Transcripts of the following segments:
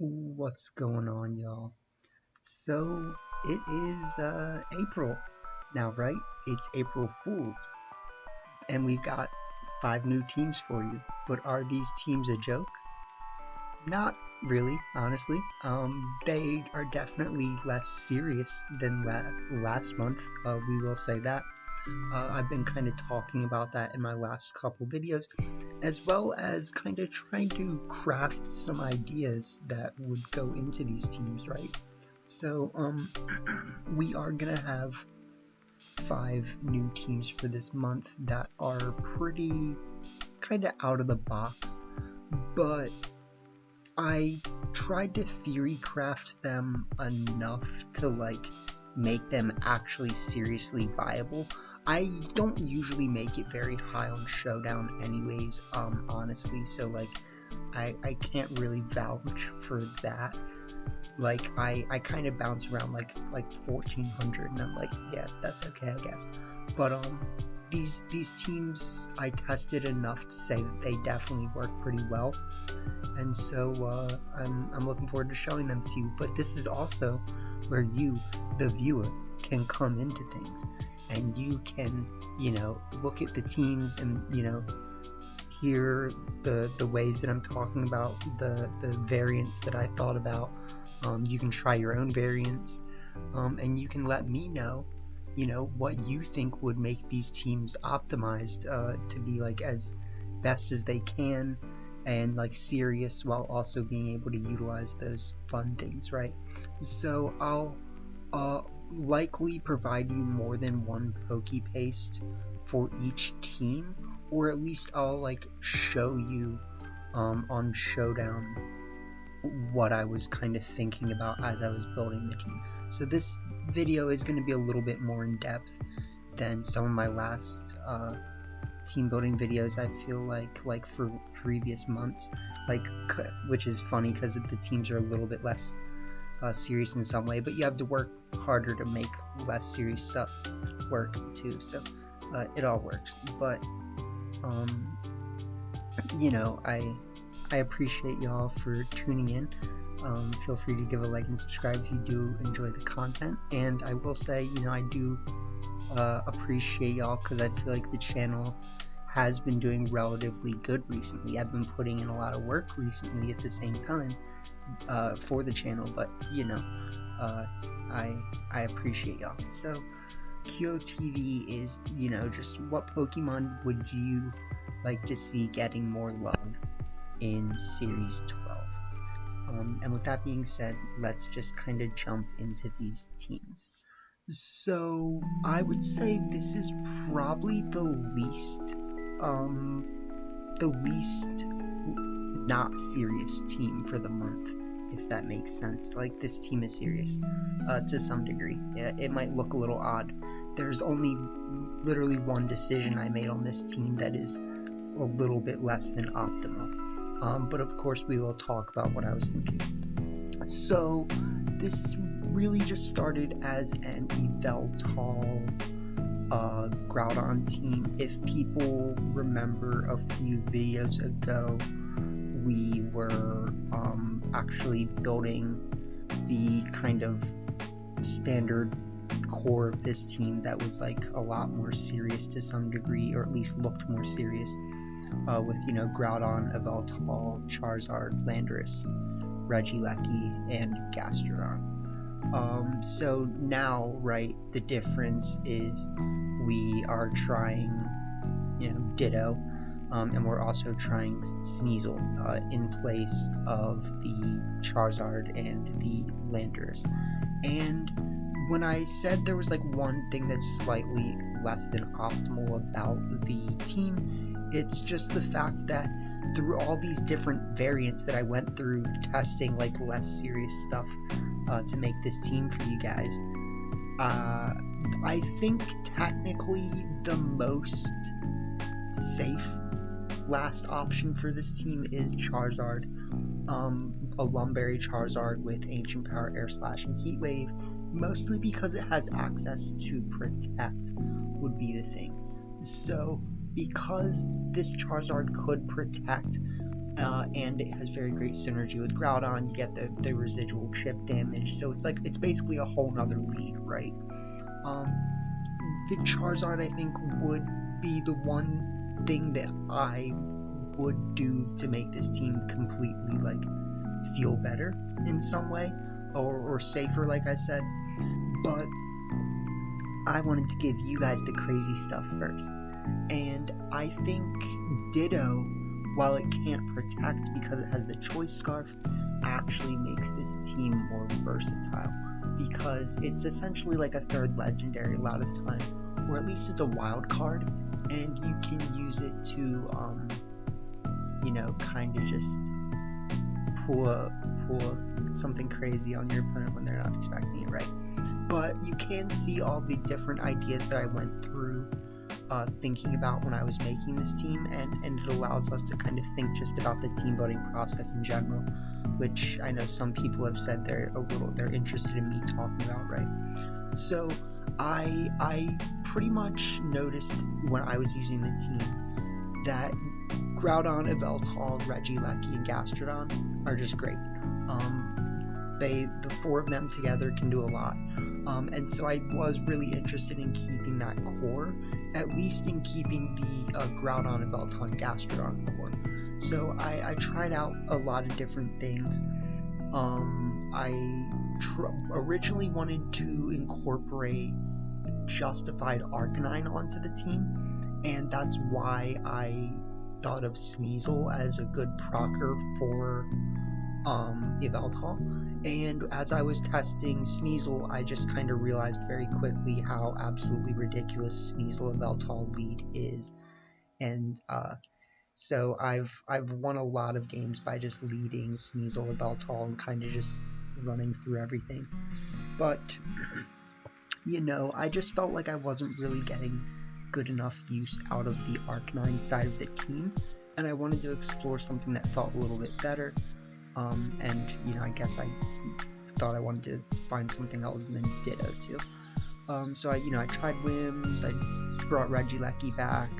What's going on, y'all? So it is April now, right? It's April Fools, and we've got 5 new teams for you. But are these teams a joke? Not really, honestly. They are definitely less serious than last month. We will say that. I've been kind of talking about that in my last couple videos, as well as kind of trying to craft some ideas that would go into these teams, right? So, we are gonna have 5 new teams for this month that are pretty kind of out of the box, but I tried to theory craft them enough to make them actually seriously viable. I don't usually make it very high on Showdown anyways, honestly, so I can't really vouch for that. I kind of bounce around like 1400, and I'm like, yeah, that's okay, I guess. But these teams I tested enough to say that they definitely work pretty well, and so I'm looking forward to showing them to you. But this is also where you, the viewer, can come into things, and you can, look at the teams and, hear the ways that I'm talking about, the variants that I thought about. You can try your own variants, and you can let me know, what you think would make these teams optimized to be as best as they can, and serious while also being able to utilize those fun things, right? So I'll likely provide you more than one Pokepaste for each team, or at least I'll show you on Showdown what I was kind of thinking about as I was building the team. So this video is going to be a little bit more in depth than some of my last team building videos, I feel like for previous months, which is funny because the teams are a little bit less serious in some way, but you have to work harder to make less serious stuff work too, so it all works. But I appreciate y'all for tuning in. Feel free to give a like and subscribe if you do enjoy the content, and I will say, I do appreciate y'all because I feel like the channel has been doing relatively good recently. I've been putting in a lot of work recently at the same time for the channel, but I appreciate y'all. So QOTV is, just what Pokemon would you like to see getting more love in Series 12? And with that being said, let's just kind of jump into these teams. So I would say this is probably the least not serious team for the month, if that makes sense. This team is serious to some degree. Yeah, it might look a little odd. There's only literally one decision I made on this team that is a little bit less than optimal. But of course we will talk about what I was thinking. So this really just started as an Yveltal Groudon team. If people remember a few videos ago, we were actually building the kind of standard core of this team that was a lot more serious to some degree, or at least looked more serious, with Groudon, Yveltal, Charizard, Landorus, Regieleki, and Gastrodon. So now, right, the difference is we are trying, Ditto, and we're also trying Sneasel in place of the Charizard and the Landorus. And when I said there was one thing that's slightly less than optimal about the team, it's just the fact that through all these different variants that I went through testing less serious stuff to make this team for you guys, I think technically the most safe last option for this team is Charizard. A Lumberry Charizard with Ancient Power, Air Slash, and Heat Wave, mostly because it has access to Protect would be the thing. So because this Charizard could Protect, and it has very great synergy with Groudon. You get the residual chip damage, so it's basically a whole nother lead, right? The Charizard, I think, would be the one thing that I would do to make this team completely, like, feel better in some way, or safer, like I said. But I wanted to give you guys the crazy stuff first. And I think Ditto, while it can't protect because it has the Choice Scarf, actually makes this team more versatile, because it's essentially like a third legendary a lot of the time, or at least it's a wild card, and you can use it to kind of just pull something crazy on your opponent when they're not expecting it, right? But you can see all the different ideas that I went through thinking about when I was making this team, and it allows us to kind of think just about the team building process in general, which I know some people have said they're interested in me talking about, right? So I pretty much noticed when I was using the team that Groudon, Yveltal, Regieleki, and Gastrodon are just great. The four of them together can do a lot. And so I was really interested in keeping that core, at least in keeping the Groudon, Yveltal, and Gastrodon core. So I tried out a lot of different things. I originally wanted to incorporate Justified Arcanine onto the team, and that's why I thought of Sneasel as a good procker for Yveltal. And as I was testing Sneasel, I just kind of realized very quickly how absolutely ridiculous Sneasel Yveltal lead is. And so I've won a lot of games by just leading Sneasel Yveltal and kind of just running through everything. But I just felt like I wasn't really getting good enough use out of the Arcanine side of the team, and I wanted to explore something that felt a little bit better. And I guess I thought I wanted to find something other than Ditto too. So I tried Wims, I brought Regieleki back,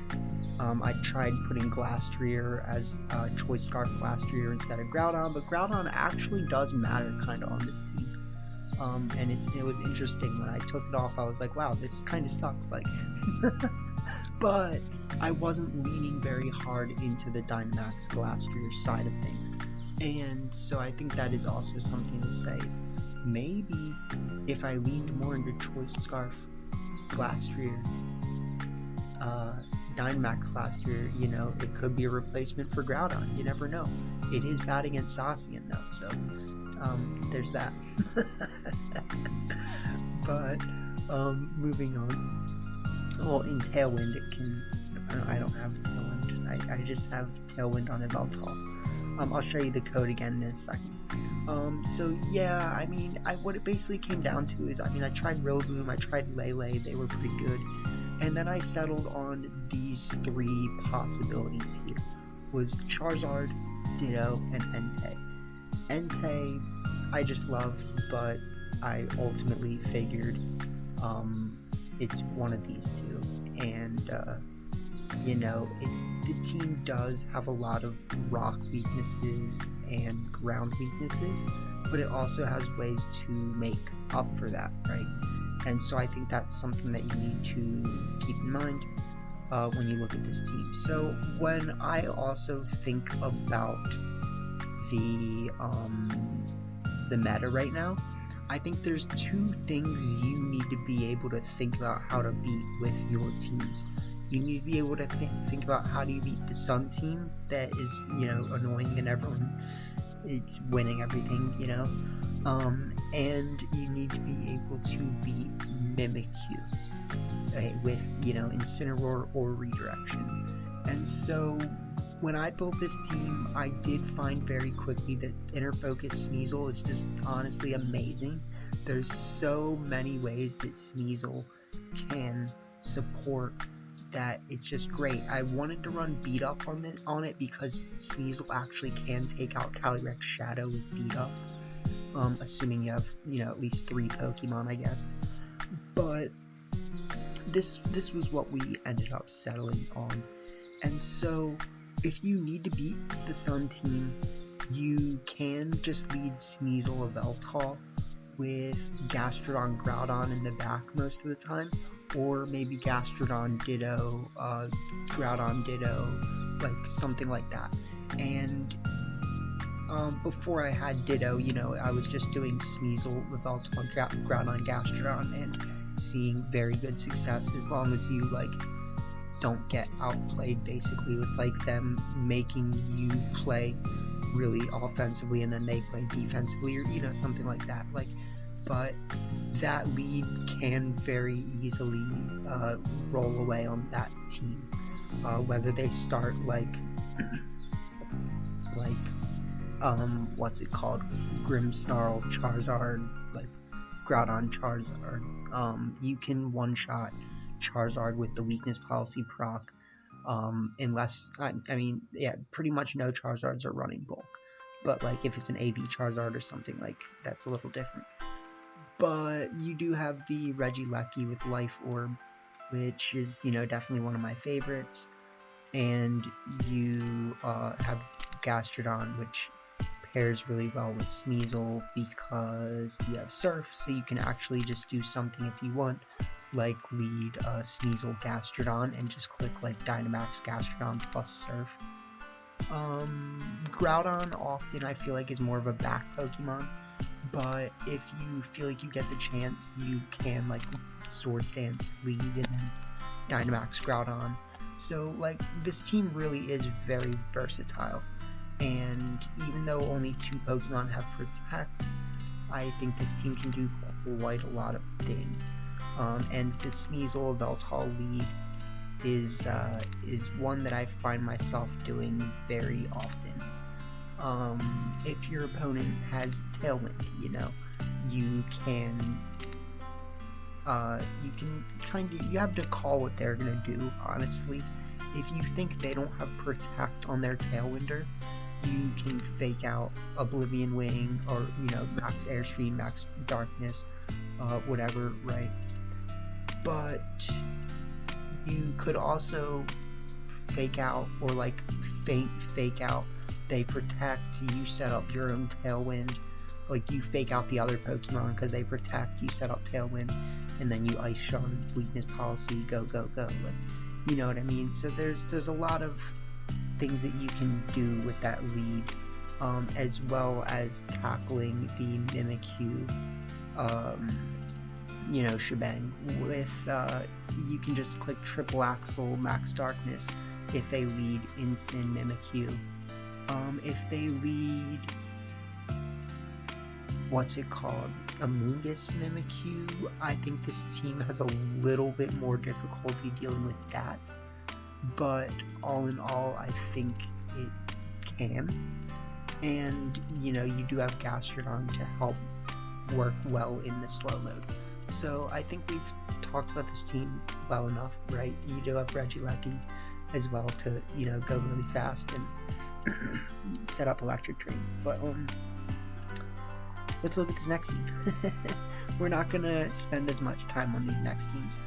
I tried putting Glastrier as Choice Scarf Glastrier instead of Groudon, but Groudon actually does matter kind of on this team. And it was interesting when I took it off. I was like, wow, this kind of sucks, like. But I wasn't leaning very hard into the Dynamax Glastrier side of things, and so I think that is also something to say. Is maybe if I leaned more into Choice Scarf Glastrier, Dynamax Glastrier, it could be a replacement for Groudon. You never know. It is bad against Zacian though, so. There's that. But moving on. Well, in Tailwind, I don't have Tailwind. I just have Tailwind on Yveltal. I'll show you the code again in a second. So yeah, what it basically came down to is, I tried Rillaboom, I tried Lele, they were pretty good, and then I settled on these three possibilities here. Was Charizard, Ditto, and Entei. Entei, I just love, but I ultimately figured it's one of these two, and the team does have a lot of rock weaknesses and ground weaknesses, but it also has ways to make up for that, right? And so I think that's something that you need to keep in mind when you look at this team. So when I also think about the meta right now, I think there's two things you need to be able to think about how to beat with your teams. You need to be able to think about how do you beat the Sun team that is, annoying and everyone it's winning everything, and you need to be able to beat Mimikyu, okay, with, Incineroar or Redirection. And so when I built this team, I did find very quickly that Inner Focus Sneasel is just honestly amazing. There's so many ways that Sneasel can support that it's just great. I wanted to run Beat Up on it because Sneasel actually can take out Calyrex Shadow with Beat Up, assuming you have, at least 3 Pokemon, I guess. But this was what we ended up settling on. And so if you need to beat the Sun team, you can just lead Sneasel Yveltal with Gastrodon Groudon in the back most of the time, or maybe Gastrodon Ditto, Groudon Ditto, like something like that. And before I had Ditto, you know, I was just doing Sneasel, Yveltal, Groudon, Gastrodon, and seeing very good success, as long as you, like, don't get outplayed, basically, with, like, them making you play really offensively and then they play defensively, or, you know, something like that. Like, but that lead can very easily roll away on that team, whether they start what's it called, Grimmsnarl, Charizard, like Groudon, Charizard. You can one-shot Charizard with the weakness policy proc, unless, I mean, yeah, pretty much no Charizards are running bulk, but like if it's an AV Charizard or something, like that's a little different. But you do have the Regieleki with Life Orb, which is, you know, definitely one of my favorites, and you have Gastrodon, which pairs really well with Sneasel because you have Surf, so you can actually just do something if you want, like lead Sneasel Gastrodon and just click like Dynamax Gastrodon plus Surf. Groudon often I feel like is more of a back Pokemon, but if you feel like you get the chance, you can like Swords Dance lead and then Dynamax Groudon. So like this team really is very versatile, and even though only 2 Pokemon have Protect, I think this team can do quite a lot of things. And the Sneasel Yveltal lead is one that I find myself doing very often. If your opponent has Tailwind, you know, you have to call what they're gonna do, honestly. If you think they don't have Protect on their Tailwinder, you can fake out Oblivion Wing, or, you know, Max Airstream, Max Darkness, whatever, right? But you could also fake out, or like fake out they Protect, you set up your own Tailwind, like you fake out the other Pokemon because they Protect, you set up Tailwind, and then you Ice Shard, weakness policy, go, like, you know what I mean? So there's a lot of things that you can do with that lead, as well as tackling the Mimikyu, you know, shebang with, you can just click Triple Axle, Max Darkness if they lead Incin Mimikyu. If they lead, what's it called, a Moongus Mimikyu, I think this team has a little bit more difficulty dealing with that, but all in all, I think it can. And, you know, you do have Gastrodon to help work well in the slow mode. So I think we've talked about this team well enough, right? You do have Regieleki as well to, you know, go really fast and set up Electric Drain. But let's look at this next team. We're not gonna spend as much time on these next teams.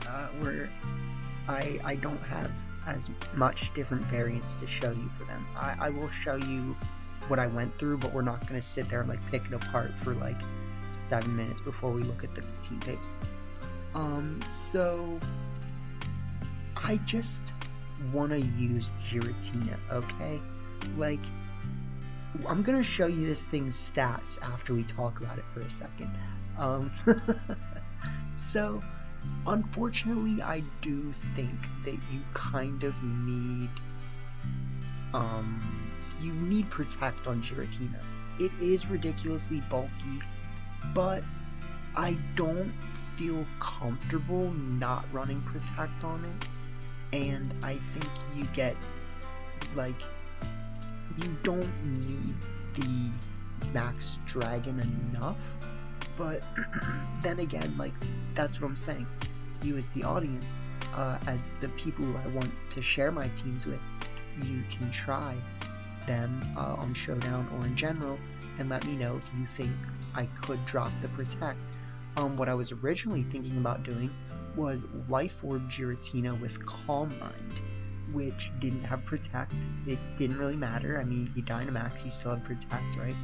I don't have as much different variants to show you for them. I will show you what I went through, but we're not gonna sit there and like pick it apart for like 7 minutes before we look at the team based. So I just want to use Giratina, okay? Like, I'm gonna show you this thing's stats after we talk about it for a second. So unfortunately, I do think that you kind of need Protect on Giratina. It is ridiculously bulky, but I don't feel comfortable not running Protect on it, and I think you get, like, you don't need the Max Dragon enough, but then again, like, that's what I'm saying. You as the audience, as the people who I want to share my teams with, you can try them on Showdown or in general, and let me know if you think I could drop the Protect. What I was originally thinking about doing was Life Orb Giratina with Calm Mind, which didn't have Protect. It didn't really matter. I mean, you Dynamax, you still had Protect, right?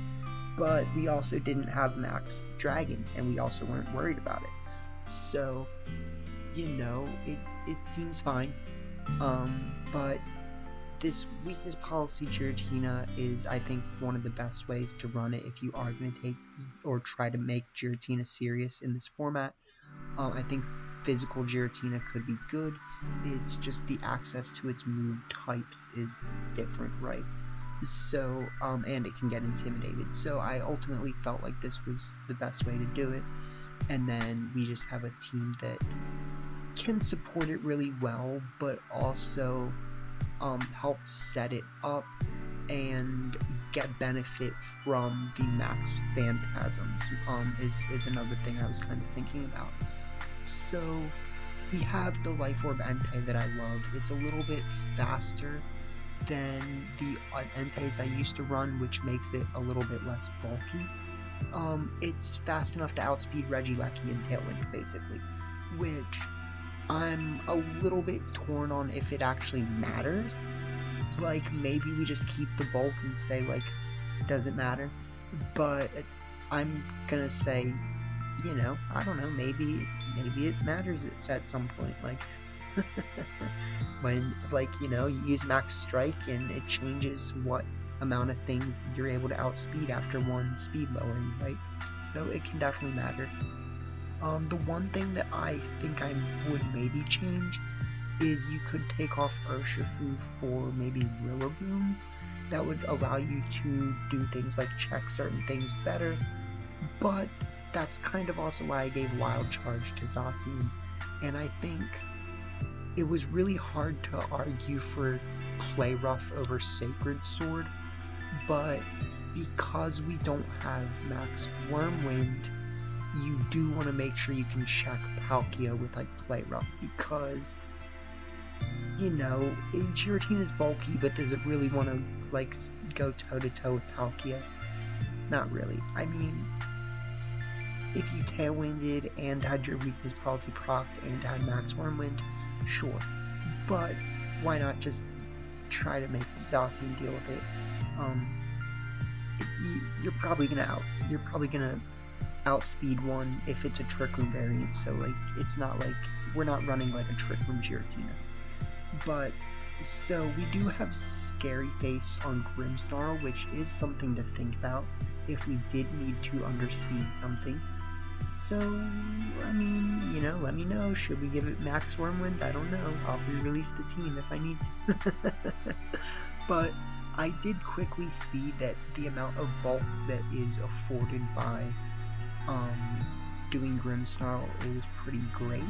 But we also didn't have Max Dragon, and we also weren't worried about it. So, you know, it seems fine. But this weakness policy Giratina is, I think, one of the best ways to run it if you are going to take or try to make Giratina serious in this format. I think physical Giratina could be good. It's just the access to its move types is different, right? So, and it can get intimidated. So I ultimately felt like this was the best way to do it. And then we just have a team that can support it really well, but also help set it up and get benefit from the max phantasms is another thing I was kind of thinking about. So we have the Life Orb Entei that I love. It's a little bit faster than the Enteis I used to run, which makes it a little bit less bulky. It's fast enough to outspeed Regieleki and Tailwind, basically, which I'm a little bit torn on if it actually matters. Like, maybe we just keep the bulk and say, like, does it matter? But I'm gonna say, you know, I don't know, maybe it matters at some point, like, when, like, you know, you use Max Strike and it changes what amount of things you're able to outspeed after one speed lowering, right? So it can definitely matter. The one thing that I think I would maybe change is you could take off Urshifu for maybe Rillaboom. That would allow you to do things like check certain things better, but that's kind of also why I gave Wild Charge to Zacian, and I think it was really hard to argue for Play Rough over Sacred Sword, but because we don't have Max Wormwind, you do want to make sure you can check Palkia with, like, Play Rough, because, you know, Giratina is bulky, but does it really want to, like, go toe-to-toe with Palkia? Not really. I mean, if you Tailwinded and had your weakness policy procced and had Max Wormwind, sure. But why not just try to make Zacian deal with it? You're probably gonna outspeed one if it's a Trick Room variant, so, like, it's not like we're not running like a Trick Room Giratina. But so we do have Scary Face on Grimmsnarl, which is something to think about if we did need to underspeed something. So, I mean, you know, let me know. Should we give it Max Wormwind? I don't know. I'll re-release the team if I need to. But I did quickly see that the amount of bulk that is afforded by doing Grimmsnarl is pretty great,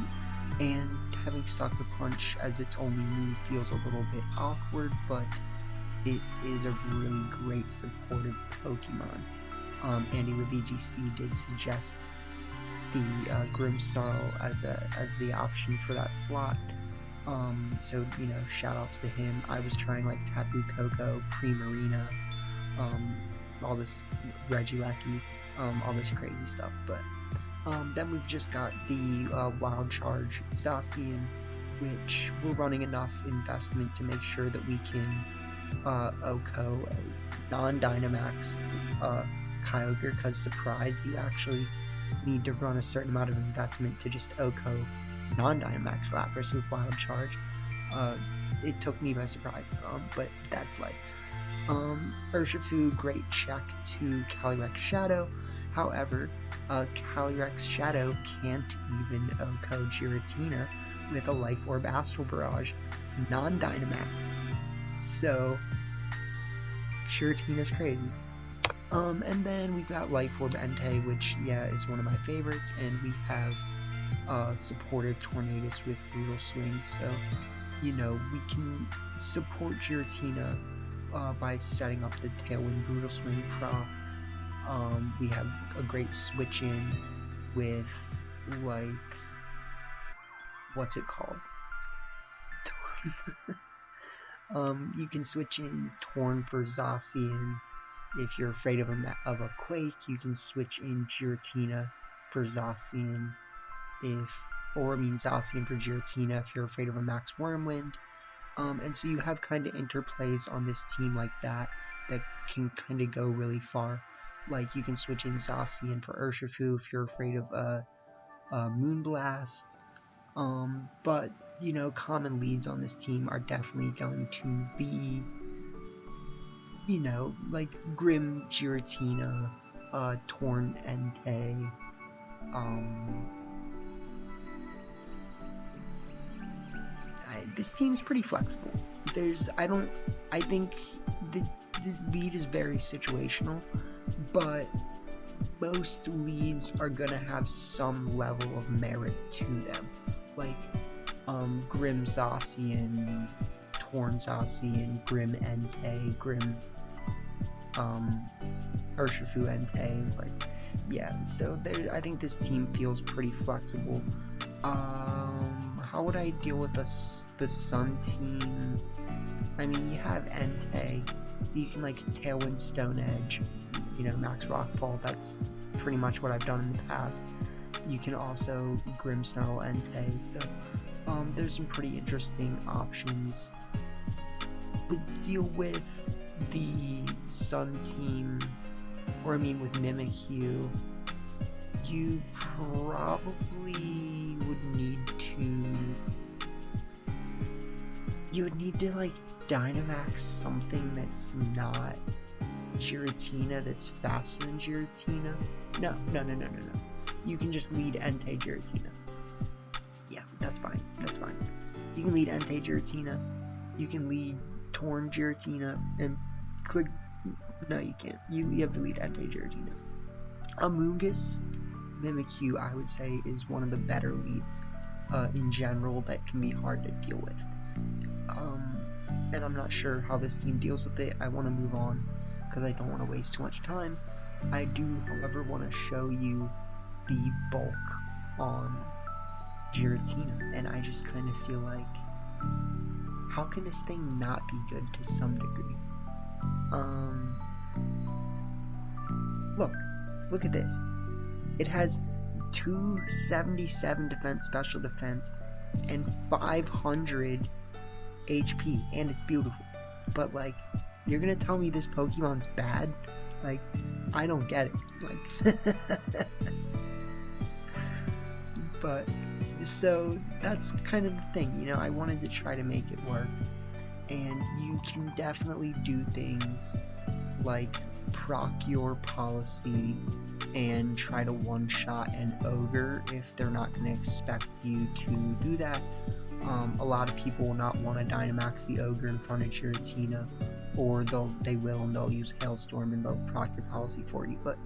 and having Sucker Punch as its only move feels a little bit awkward, but it is a really great supportive Pokemon. Andy with VGC did suggest the Grimmsnarl as the option for that slot. So, you know, shout outs to him. I was trying, like, Tapu Koko, Primarina, all this Regieleki, all this crazy stuff, but then we've just got the Wild Charge Zacian, which we're running enough investment to make sure that we can OHKO a non-Dynamax Kyogre, because surprise, you actually need to run a certain amount of investment to just OHKO non-Dynamax Lapras with Wild Charge. It took me by surprise, but that play. Urshifu, great check to Calyrex Shadow. However, Calyrex Shadow can't even OHKO Giratina with a Life Orb Astral Barrage, non-Dynamaxed. So, Giratina's crazy. And then we've got Life Orb Entei, which, yeah, is one of my favorites, and we have supportive Tornadus with Brutal Swing, so, you know, we can support Giratina by setting up the Tailwind Brutal Swing proc. We have a great switch in with, like, what's it called? You can switch in Torn for Zacian. If you're afraid of a Quake, you can switch in Giratina for Zacian. Zacian for Giratina if you're afraid of a Max Wormwind. And so you have kind of interplays on this team like that can kind of go really far. Like you can switch in Zacian for Urshifu if you're afraid of Moonblast. But you know, common leads on this team are definitely going to be, you know, like Grim Giratina, Torn Entei, this team's pretty flexible. I think the lead is very situational, but most leads are gonna have some level of merit to them. Like, Grim Zacian, Torn Zacian, Grim Entei, Grim, Urshifu Entei, like, yeah, so I think this team feels pretty flexible. How would I deal with the Sun team? I mean, you have Entei, so you can, like, Tailwind Stone Edge, you know, Max Rockfall. That's pretty much what I've done in the past. You can also Grimmsnarl Entei, so there's some pretty interesting options. To deal with the Sun team, or I mean with Mimikyu, you probably would need to like Dynamax something that's not Giratina, that's faster than Giratina. No. You can just lead Entei Giratina. Yeah, that's fine. You can lead Entei Giratina. You can lead Torn Giratina and click. No, you can't. You have to lead Entei Giratina. Amoonguss Mimikyu, I would say, is one of the better leads in general that can be hard to deal with. And I'm not sure how this team deals with it. I want to move on because I don't want to waste too much time. I do, however, want to show you the bulk on Giratina, and I just kind of feel like, how can this thing not be good to some degree? Look at this. It has 277 defense, special defense, and 500 HP, and it's beautiful. But, like, you're gonna tell me this Pokemon's bad? Like, I don't get it. Like, but, so, that's kind of the thing, you know, I wanted to try to make it work. And you can definitely do things like proc your policy and try to one-shot an Ogre if they're not going to expect you to do that. A lot of people will not want to Dynamax the Ogre in front of Giratina, or they will and they'll use Hailstorm and they'll proc your policy for you. But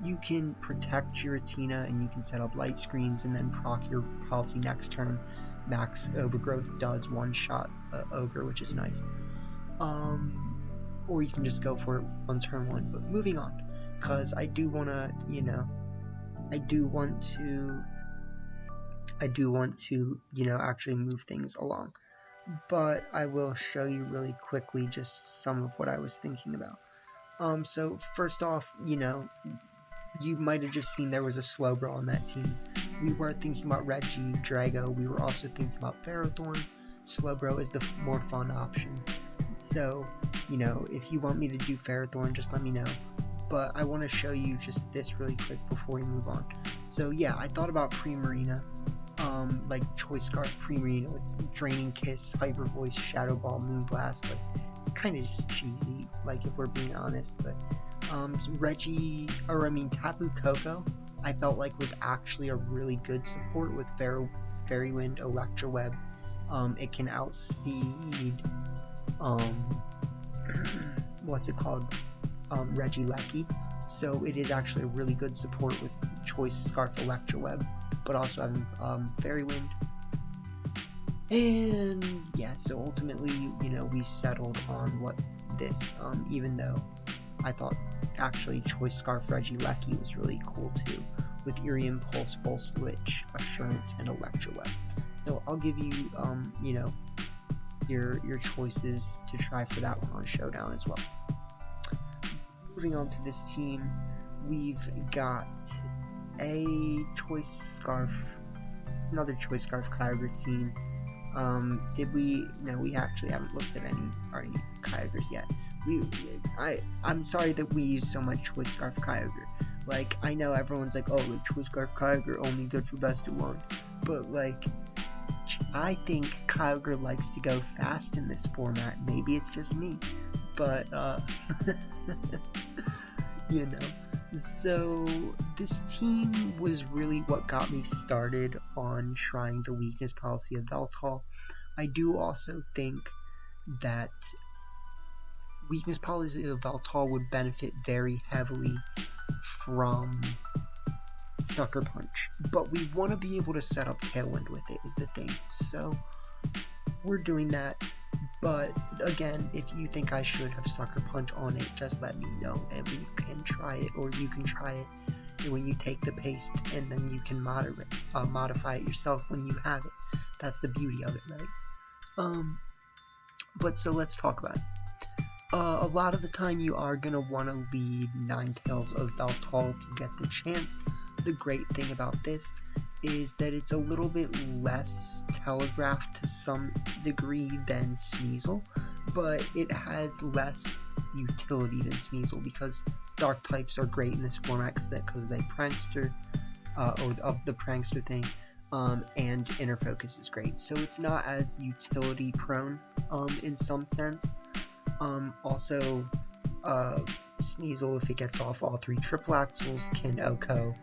you can protect Giratina and you can set up light screens and then proc your policy next turn. Max Overgrowth does one-shot Ogre, which is nice. Or you can just go for it on turn one. But moving on, because I do want to, you know, actually move things along. But I will show you really quickly just some of what I was thinking about. So first off, you know, you might have just seen there was a Slowbro on that team. We were thinking about Reggie, Drago. We were also thinking about Ferrothorn. Slowbro is the more fun option. So, you know, if you want me to do Ferrothorn, just let me know. But I want to show you just this really quick before we move on. So yeah, I thought about Primarina, like Choice Scarf Primarina with Draining Kiss, Hyper Voice, Shadow Ball, Moonblast. Like, it's kind of just cheesy, like, if we're being honest. But Tapu Koko, I felt like was actually a really good support with Fairy Wind, Electro Web. It can outspeed what's it called? Regieleki. So it is actually a really good support with Choice Scarf, Electro Web, but also having Fairy Wind. And yeah, so ultimately, you know, we settled on what this, even though I thought actually Choice Scarf Regieleki was really cool too, with Eerie Impulse, Full Switch, Assurance, and Electro Web. So I'll give you, you know, your choices to try for that one on Showdown as well. Moving on to this team, we've got another Choice Scarf Kyogre team. Did we? No, we actually haven't looked at any Kyogres yet. I'm sorry that we use so much Choice Scarf Kyogre. Like, I know everyone's like, oh, like Choice Scarf Kyogre only good for best of 1, but like, I think Kyogre likes to go fast in this format. Maybe it's just me, but you know. So this team was really what got me started on trying the weakness policy of Yveltal. I do also think that weakness policy of Yveltal would benefit very heavily from Sucker Punch, but we want to be able to set up Tailwind with it is the thing. So we're doing that. But again, if you think I should have Sucker Punch on it, just let me know and we can try it, or you can try it. And when you take the paste, and then you can modify it yourself when you have it. That's the beauty of it, right? But so let's talk about it. A lot of the time you are going to want to lead Ninetales of Yveltal to get the chance. The great thing about this is that it's a little bit less telegraphed to some degree than Sneasel, but it has less utility than Sneasel because dark types are great in this format because they prankster, or of the prankster thing, and inner focus is great. So it's not as utility prone in some sense. Also, Sneasel, if it gets off all 3 triple axles, can OHKO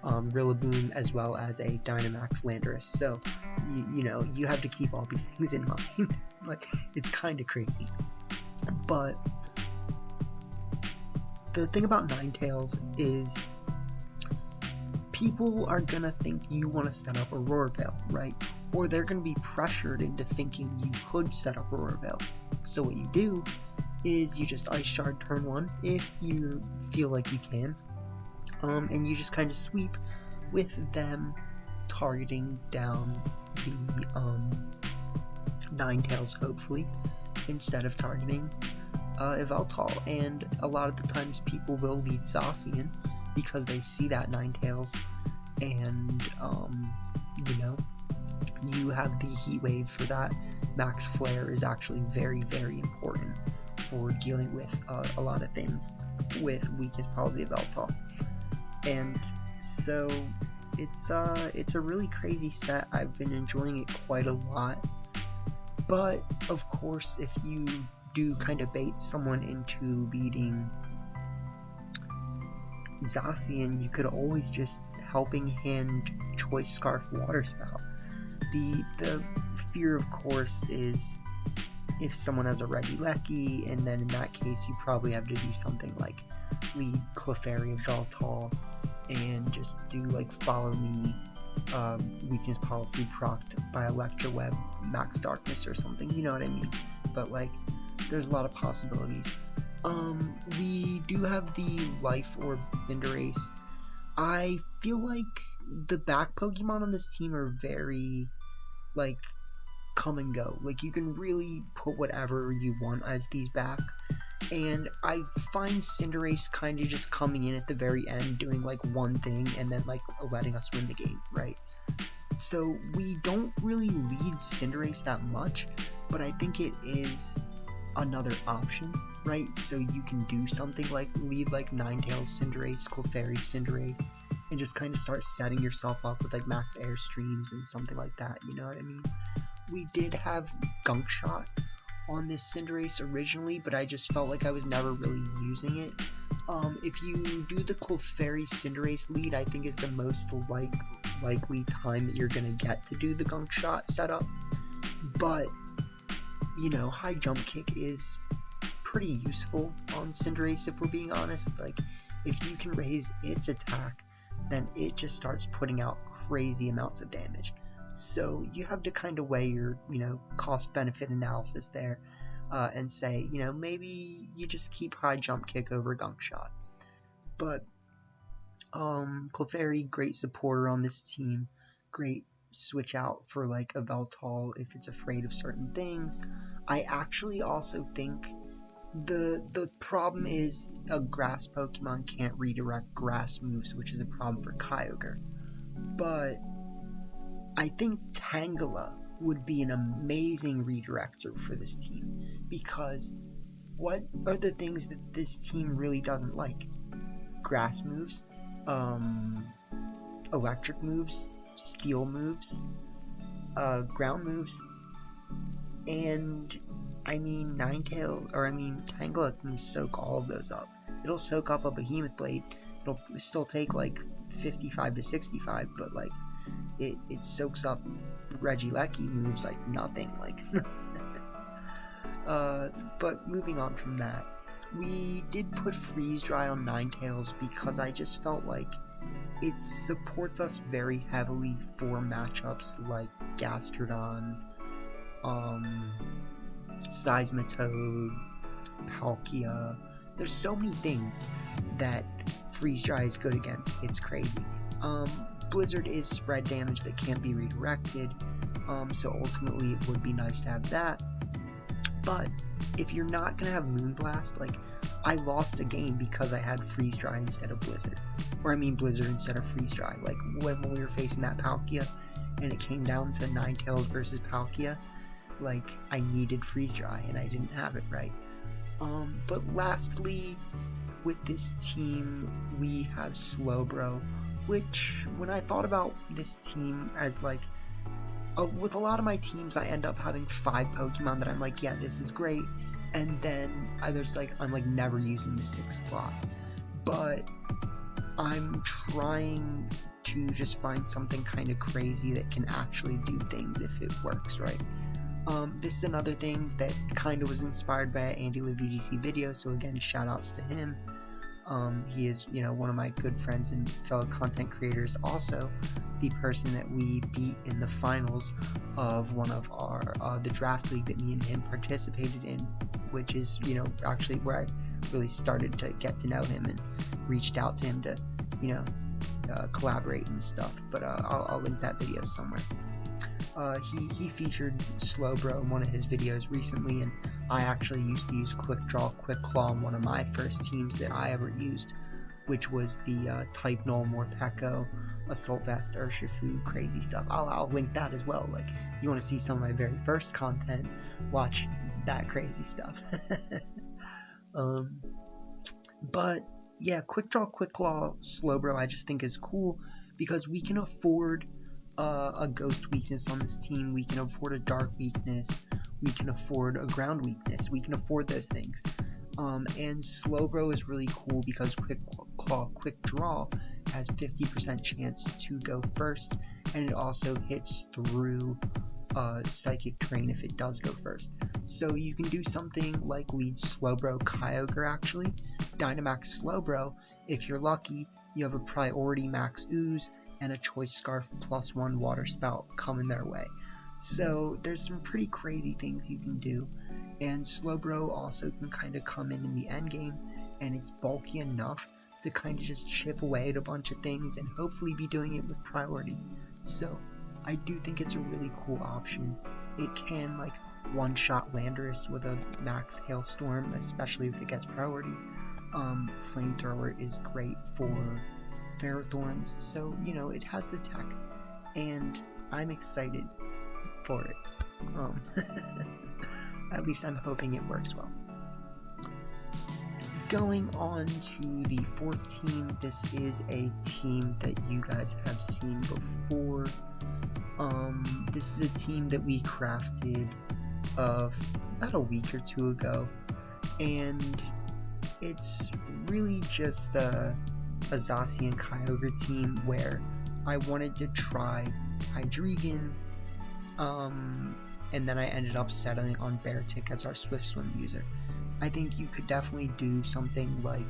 Rillaboom as well as a Dynamax Landorus. So, you know, you have to keep all these things in mind. Like, it's kind of crazy. But the thing about Ninetales is people are gonna think you want to set up Aurora Veil, right? Or they're gonna be pressured into thinking you could set up Aurora Veil. So what you do is you just Ice Shard turn 1 if you feel like you can, and you just kind of sweep with them targeting down the Ninetales, hopefully, instead of targeting Yveltal. And a lot of the times people will lead Zacian because they see that Ninetales, and you know, you have the Heat Wave for that. Max Flare is actually very, very important for dealing with a lot of things with weakness policy of Yveltal. And so it's a really crazy set. I've been enjoying it quite a lot. But of course, if you do kind of bait someone into leading Zacian, you could always just helping hand Choice Scarf Water Spout. The fear, of course, is if someone has a Regieleki, and then in that case you probably have to do something like lead Clefairy of Yveltal and just do like Follow Me, weakness policy procced by Electro Web, Max Darkness or something, you know what I mean? But like, there's a lot of possibilities. We do have the Life Orb Cinderace. I feel like the back Pokemon on this team are very, like, come and go. Like, you can really put whatever you want as these back. And I find Cinderace kind of just coming in at the very end, doing, like, one thing, and then, like, letting us win the game, right? So, we don't really lead Cinderace that much, but I think it is another option, right? So you can do something like lead like Ninetales Cinderace, Clefairy Cinderace, and just kind of start setting yourself up with like Max Airstreams and something like that, you know what I mean? We did have Gunk Shot on this Cinderace originally, but I just felt like I was never really using it. If you do the Clefairy Cinderace lead, I think is the most likely time that you're gonna get to do the Gunk Shot setup. But you know, high jump kick is pretty useful on Cinderace if we're being honest. Like, if you can raise its attack, then it just starts putting out crazy amounts of damage. So you have to kind of weigh your, you know, cost-benefit analysis there, and say, you know, maybe you just keep high jump kick over Gunk Shot. But Clefairy, great supporter on this team, great switch out for like a Yveltal if it's afraid of certain things. I actually also think the problem is a grass Pokemon can't redirect grass moves, which is a problem for Kyogre. But I think Tangela would be an amazing redirector for this team, because what are the things that this team really doesn't like? Grass moves, electric moves, steel moves, ground moves, and Tangela can soak all of those up. It'll soak up a Behemoth Blade. It'll still take like 55 to 65, but like it soaks up Regieleki moves like nothing. Like, but moving on from that, we did put Freeze Dry on Ninetales because I just felt like it supports us very heavily for matchups like Gastrodon, Seismitoad, Palkia. There's so many things that Freeze Dry is good against. It's crazy. Blizzard is spread damage that can't be redirected, so ultimately it would be nice to have that. But if you're not gonna have Moonblast, like, I lost a game because I had Freeze Dry instead of Blizzard. Or Blizzard instead of Freeze Dry. Like, when we were facing that Palkia, and it came down to Ninetales versus Palkia, like, I needed Freeze Dry, and I didn't have it, right? But lastly, with this team, we have Slowbro, which, when I thought about this team as, like, with a lot of my teams, I end up having 5 Pokemon that I'm like, yeah, this is great, and then I'm like never using the 6th slot. But I'm trying to just find something kind of crazy that can actually do things if it works, right? This is another thing that kind of was inspired by an Andy LaVGC video, so again, shout outs to him. He is, one of my good friends and fellow content creators, also the person that we beat in the finals of one of our, the draft league that me and him participated in, which is, actually where I really started to get to know him and reached out to him to, collaborate and stuff, but I'll link that video somewhere. He featured Slowbro in one of his videos recently, and I actually used to use Quick Draw, Quick Claw on one of my first teams that I ever used, which was the Type Null, Morpeko, Assault Vest, Urshifu, crazy stuff. I'll link that as well. Like, you want to see some of my very first content, watch that crazy stuff. But yeah, Quick Draw, Quick Claw, Slowbro I just think is cool because we can afford a Ghost weakness on this team, we can afford a Dark weakness, we can afford a Ground weakness, we can afford those things. And Slowbro is really cool because Quick Claw, Quick Draw has 50% chance to go first, and it also hits through Psychic Terrain if it does go first. So you can do something like lead Slowbro Kyogre actually, Dynamax Slowbro. If you're lucky, you have a priority Max Ooze and a Choice Scarf +1 Water Spout coming their way. So there's some pretty crazy things you can do, and Slowbro also can kind of come in the end game, and it's bulky enough to kind of just chip away at a bunch of things and hopefully be doing it with priority. So I do think it's a really cool option. It can like one-shot Landorus with a max Hailstorm, especially if it gets priority. Flamethrower is great for Ferrothorns, so it has the tech, and I'm excited for it. At least I'm hoping it works well. Going on to the 4th team, this is a team that you guys have seen before. This is a team that we crafted about a week or 2 ago, and it's really just a Zacian Kyogre team where I wanted to try Hydreigon, and then I ended up settling on Beartic as our Swift Swim user. I think you could definitely do something like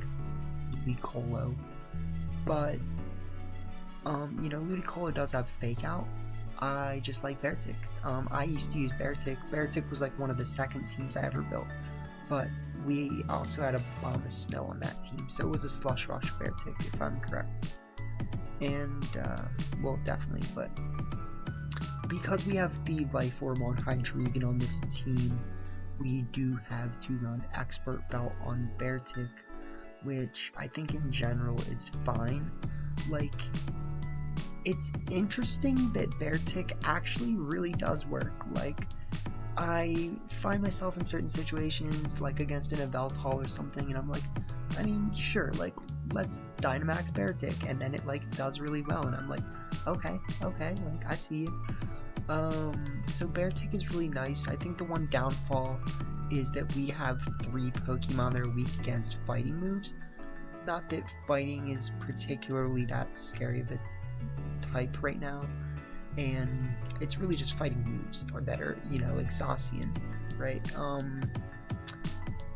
Ludicolo, but Ludicolo does have Fake Out. I just like Beartic. I used to use Beartic. Beartic was like one of the second teams I ever built, but we also had a Bomb of Snow on that team, so it was a Slush Rush Beartic if I'm correct. And well, definitely, but because we have the Life Orb on Hydreigon on this team, we do have to run Expert Belt on Beartic, which I think in general is fine. Like, it's interesting that Beartic actually really does work. Like, I find myself in certain situations, like against an Yveltal or something, and I'm like, I mean, sure, like, let's Dynamax Beartic, and then it, like, does really well, and I'm like, okay, like, I see it. So Beartic is really nice. I think the one downfall is that we have 3 Pokemon that are weak against fighting moves. Not that fighting is particularly that scary of a type right now, and it's really just fighting moves or that are, you know, like Zacian, right?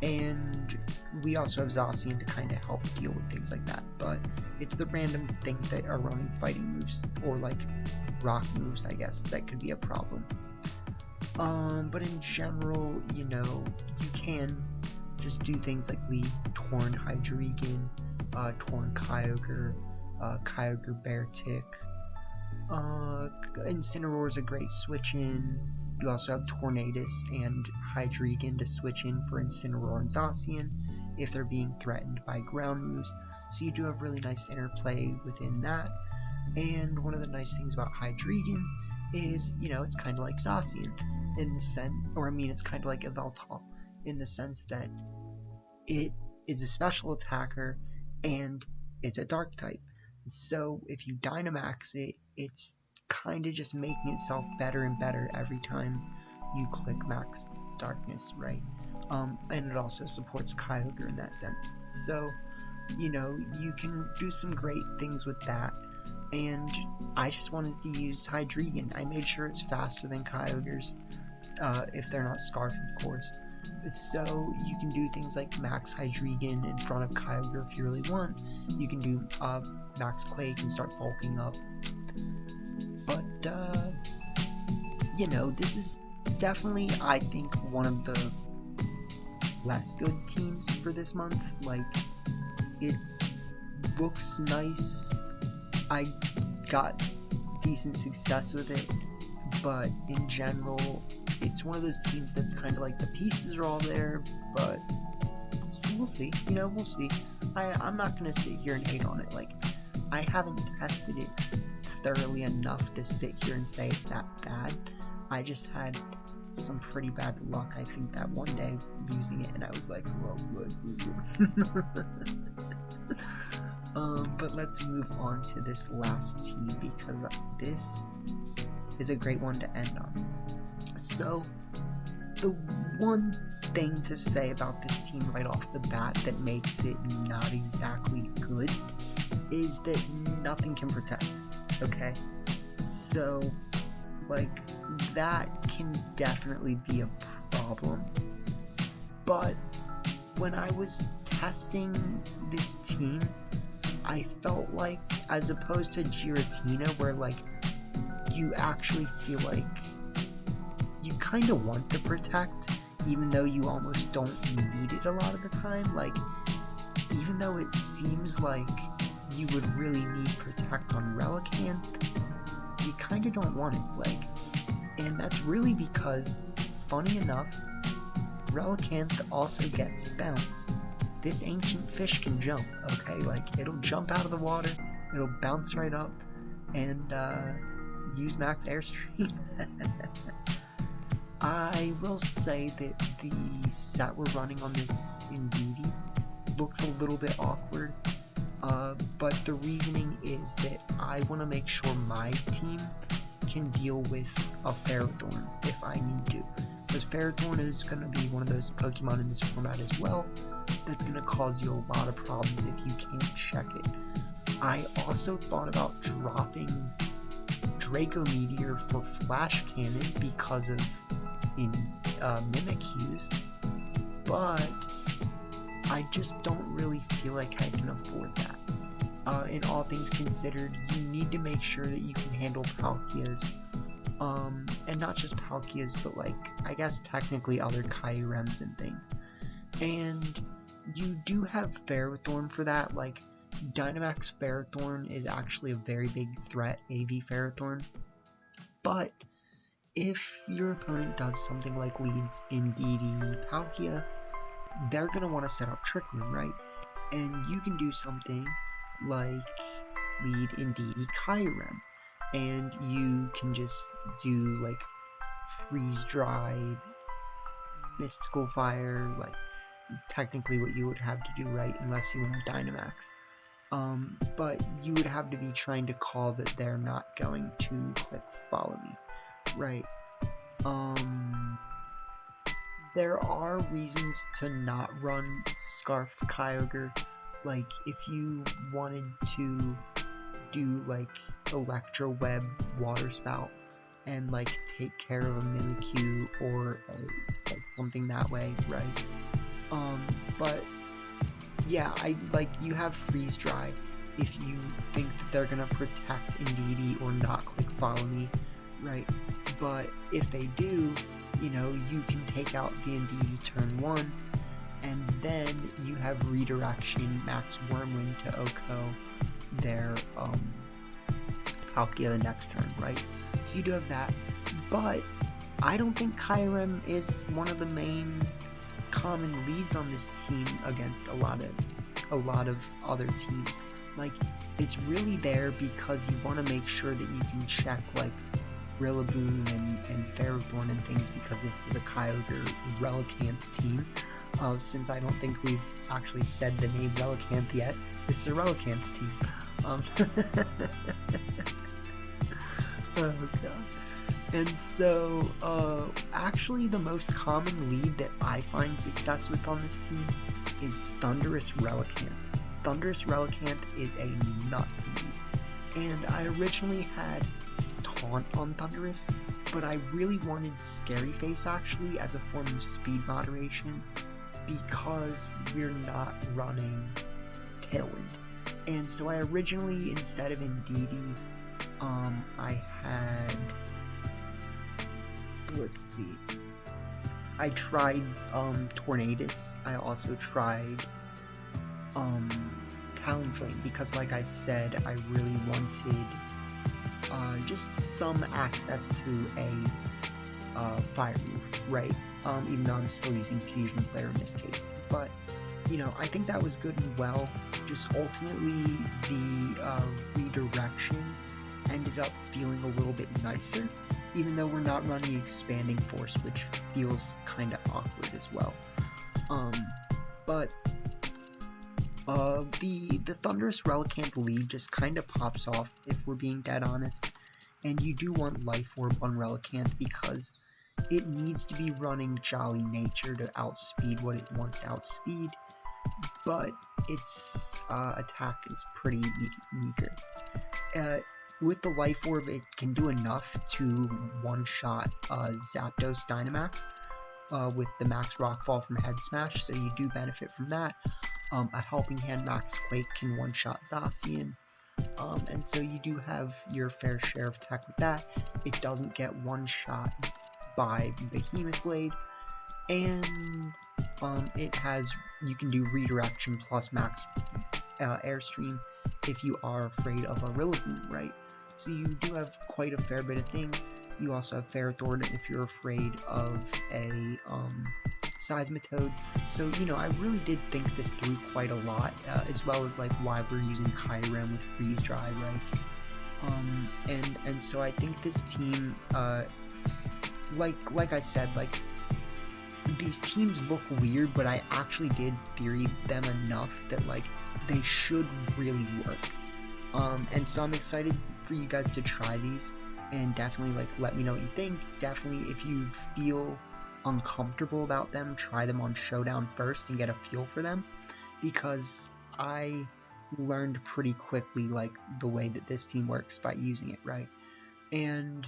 And we also have Zacian to kind of help deal with things like that, but it's the random things that are running fighting moves or like rock moves, I guess, that could be a problem. But in general, you know, you can just do things like lead Torn Hydreigon, Torn Kyogre, Kyogre Beartic. Incineroar is a great switch in. You also have Tornadus and Hydreigon to switch in for Incineroar and Zacian if they're being threatened by ground moves. So you do have really nice interplay within that. And one of the nice things about Hydreigon is, you know, it's kind of like Zacian in the sense, or I mean, it's kind of like Yveltal in the sense that it is a special attacker and it's a dark type. So if you Dynamax it, it's kind of just making itself better and better every time you click Max Darkness, right? And it also supports Kyogre in that sense. So, you know, you can do some great things with that. And I just wanted to use Hydreigon. I made sure it's faster than Kyogre's, if they're not Scarf, of course. So you can do things like Max Hydreigon in front of Kyogre if you really want. You can do Max Quake and start bulking up. But, you know, this is definitely, I think, one of the less good teams for this month. Like, it looks nice. I got decent success with it, but in general, it's one of those teams that's kind of like the pieces are all there, but we'll see. You know, we'll see. I'm not going to sit here and hate on it. Like, I haven't tested it thoroughly enough to sit here and say it's that bad. I just had some pretty bad luck, I think, that one day using it, and I was like, whoa. But let's move on to this last team, because this is a great one to end on. So, the one thing to say about this team right off the bat that makes it not exactly good is that nothing can protect, okay? So, like, that can definitely be a problem. But when I was testing this team, I felt like, as opposed to Giratina, where, like, you actually feel like you kind of want to protect, even though you almost don't need it a lot of the time. Like, even though it seems like you would really need protect on Relicanth, you kind of don't want it. Like, and that's really because, funny enough, Relicanth also gets bounce. This ancient fish can jump, okay? Like, it'll jump out of the water, it'll bounce right up, and use max airstream. I will say that the set we're running on this Indeedee looks a little bit awkward, but the reasoning is that I want to make sure my team can deal with a Ferrothorn if I need to. Because Ferrothorn is going to be one of those Pokemon in this format as well that's going to cause you a lot of problems if you can't check it. I also thought about dropping Draco Meteor for Flash Cannon because of Mimikyu's, but I just don't really feel like I can afford that. In all things considered, you need to make sure that you can handle Palkias, and not just Palkias, but, like, I guess technically other Kyurems and things. And you do have Ferrothorn for that. Like, Dynamax Ferrothorn is actually a very big threat, AV Ferrothorn. But if your opponent does something like leads Indeedee Palkia, they're going to want to set up Trick Room, right? And you can do something like lead Indeedee Kyurem. and you can just do like freeze dry, mystical fire, like it's technically what you would have to do, right? Unless you want to Dynamax. But you would have to be trying to call that they're not going to click follow me, right? There are reasons to not run Scarf Kyogre. Like, if you wanted to do, like, Electro Web Water Spout and, like, take care of a Mimikyu or like something that way, right? But, yeah, you have Freeze Dry if you think that they're gonna protect Indeedee or not click follow me, right? But if they do, you know, you can take out the Indeedee turn 1, and then you have Redirection, Max Wormwind to OHKO their Palkia the next turn, right? So you do have that, but I don't think Kyurem is one of the main common leads on this team against a lot of other teams. Like, it's really there because you want to make sure that you can check like Rillaboom and Ferrothorn and things, because this is a Kyogre Relicanth team. Since I don't think we've actually said the name Relicanth yet, this is a Relicanth team. Oh god. And so, actually the most common lead that I find success with on this team is Thundurus Relicanth. Thundurus Relicanth is a nuts lead, and I originally had Taunt on Thundurus, but I really wanted Scary Face actually as a form of speed moderation, because we're not running Tailwind. And so I originally, instead of Indeedee, I had, let's see, I tried Tornadus. I also tried Talonflame, because like I said, I really wanted just some access to a fire move, right? Even though I'm still using Fusion Flare in this case. But, you know, I think that was good and well. Just ultimately, the redirection ended up feeling a little bit nicer, even though we're not running Expanding Force, which feels kind of awkward as well. But the Thundurus Relicanth lead just kind of pops off, if we're being dead honest, and you do want Life Orb on Relicanth because it needs to be running Jolly Nature to outspeed what it wants to outspeed, but its attack is pretty meager. With the Life Orb, it can do enough to one-shot Zapdos Dynamax with the Max Rockfall from Head Smash, so you do benefit from that. A Helping Hand Max Quake can one-shot Zacian, and so you do have your fair share of tech with that. It doesn't get one-shot by Behemoth Blade, and you can do Redirection plus Max Airstream if you are afraid of a Rillaboom, right? So you do have quite a fair bit of things. You also have Ferrothorn if you're afraid of a Seismitoad. So, you know, I really did think this through quite a lot, as well as like why we're using Kyurem with Freeze Dry, right? And so I think this team, like I said, like, these teams look weird, but I actually did theory them enough that like they should really work. And so I'm excited for you guys to try these, and definitely like let me know what you think. Definitely, if you feel uncomfortable about them, try them on Showdown first and get a feel for them, because I learned pretty quickly like the way that this team works by using it, right? And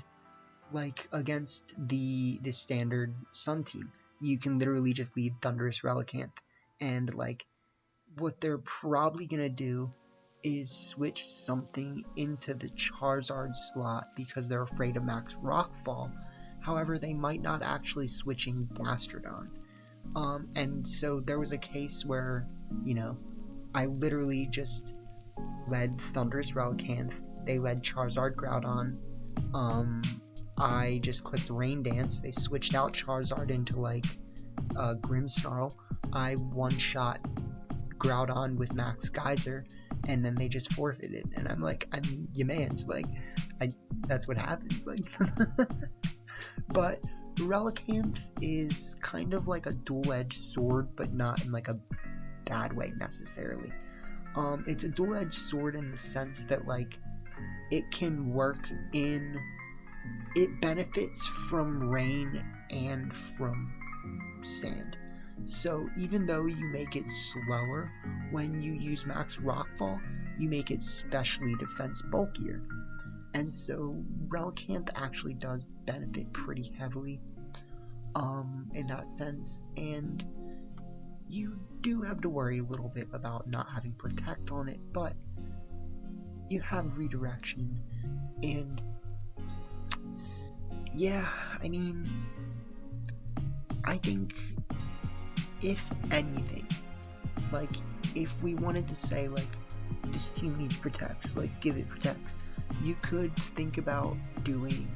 like against the standard Sun team, you can literally just lead Thundurus Relicanth, and like what they're probably gonna do is switch something into the Charizard slot because they're afraid of Max Rockfall. However, they might not actually switching Gastrodon. And so there was a case where, you know, I literally just led Thundurus Relicanth, they led Charizard Groudon, I just clicked Rain Dance, they switched out Charizard into like Grimmsnarl, I one-shot Groudon with Max Geyser, and then they just forfeited, and I'm like, I mean, you mans, like, that's what happens. Like, but Relicanth is kind of like a dual-edged sword, but not in like a bad way necessarily. It's a dual-edged sword in the sense that like it can work in, it benefits from rain and from sand. So even though you make it slower when you use max rockfall, you make it specially defense bulkier. And so Relicanth actually does benefit pretty heavily in that sense, and you do have to worry a little bit about not having protect on it, but you have redirection. And yeah, I mean, I think if anything, like if we wanted to say like this team needs protects, like give it protects, you could think about doing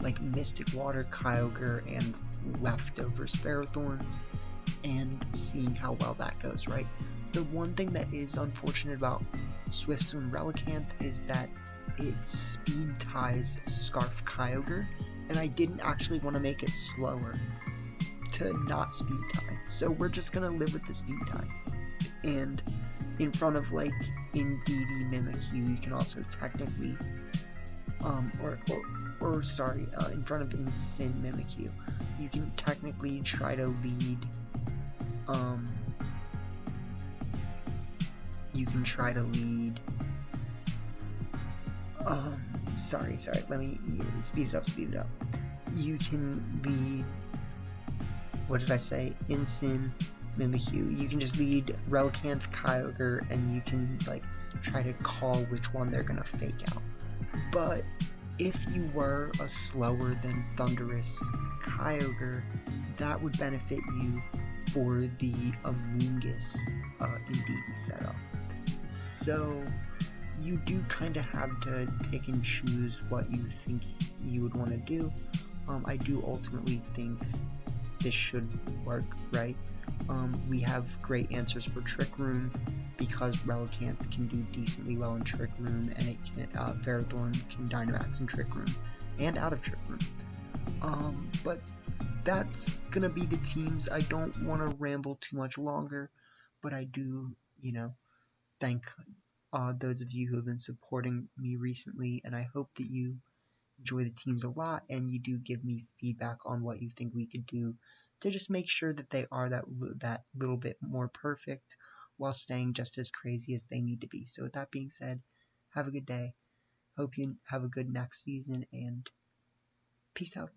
like Mystic Water Kyogre and leftover Ferrothorn and seeing how well that goes, right? The one thing that is unfortunate about Swift Swim Relicanth is that it speed ties Scarf Kyogre, and I didn't actually want to make it slower to not speed tie, so we're just gonna live with the speed tie. And in front of like Indeedee Mimikyu, you can also technically in front of Incin Mimikyu, you can technically try to lead let me speed it up. You can lead, what did I say, Incin Mimikyu. You can just lead Relicanth Kyogre, and you can like try to call which one they're gonna fake out. But if you were a slower than Thunderous Kyogre, that would benefit you for the Amoonguss Indeedee setup. So you do kind of have to pick and choose what you think you would want to do. I do ultimately think this should work, right? We have great answers for Trick Room because Relicanth can do decently well in Trick Room, and it can Ferrothorn can Dynamax in Trick Room and out of Trick Room. But that's gonna be the teams. I don't want to ramble too much longer, but I do, thank those of you who have been supporting me recently, and I hope that you enjoy the teams a lot and you do give me feedback on what you think we could do to just make sure that they are that little bit more perfect while staying just as crazy as they need to be. So with that being said, have a good day. Hope you have a good next season, and peace out.